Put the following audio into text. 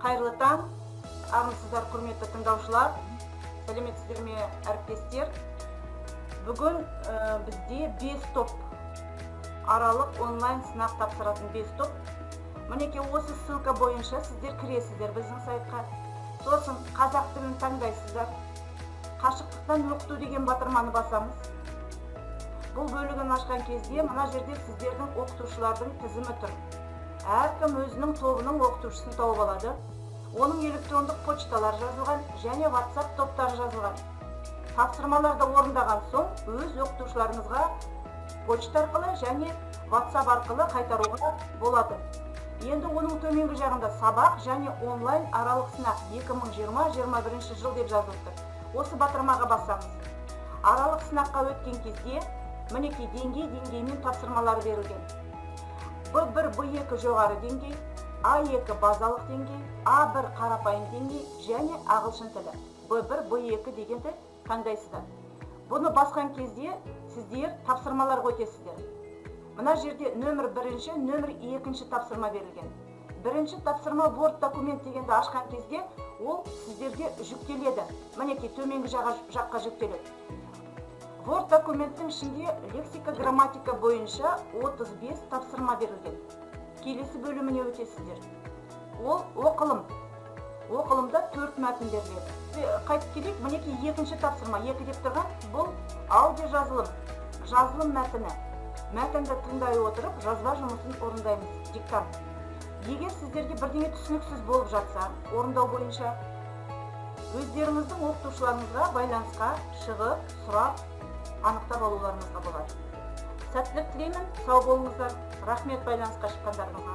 Қайырлы таң, армысыздар құрметті тыңдаушылар, сәлеметсіздер ме әріптестер. Бүгін бізде 5 топ аралық онлайн сынақ тапсыратын 5 топ. Мінекей осы ссылка бойынша сіздер кіресіздер біздің сайтқа. Сосын қазақ тілін таңдайсыздар. Қашықтықтан оқыту деген батырманы басамыз. Бұл бөлігін ашқан кезде мына жерде сіздердің оқытушылардың тізімі тұр. Әркім өзінің тобының оқытушысын тауып алады. Оның электрондық почталар жазылған және WhatsApp топтары жазылған. Тапсырмаларды орындаған соң өз оқытушыларыңызға почта арқылы және WhatsApp арқылы қайтаруға болады. Енді оның төменгі жағында сабақ және онлайн аралық сынақ 2020-21 жыл деп жазылып тұр. Осы батырмаға басамыз. Аралық сынаққа өткен кезде мінекей деңгеймен тапсырмалар берілген. B1, B2 жоғары деңгей, A2 базалық деңгей, A1 қарапайым деңгей және ағылшын тілі. B1, B2 дегенді таңдайсыздар. Бұны басқан кезде сіздер тапсырмаларға өтесіздер. Мына жерде нөмір 1, нөмір 2 тапсырма берілген. Бірінші тапсырма Word документ дегенді ашқан кезде ол сіздерге жүктеледі. Мінекей төменгі жаққа жүктеледі. Word документтің ішінде лексика, грамматика бойынша 35 тапсырма берілген. Келесі бөліміне өтесіздер. Ол оқылым. Оқылымда 4 мәтін беріледі. Қайтып келейік, мінекей 2 тапсырма. 2 деп тұрған бұл аудио жазылым. Жазылым мәтіні. Мәтінді тыңдай отырып, жазба жұмысын орындаймыз. Диктант. Егер сіздерге бірдеңе түсініксіз болып жатса, орындау бойынша өздеріңіздің оқытушыларыңызға байланысқа шығып, сұрап, анықтап алуларыңызға болады. Сәттілік тілеймін, сау болыңыздар. Рахмет байланысқа шыққандарыңызға.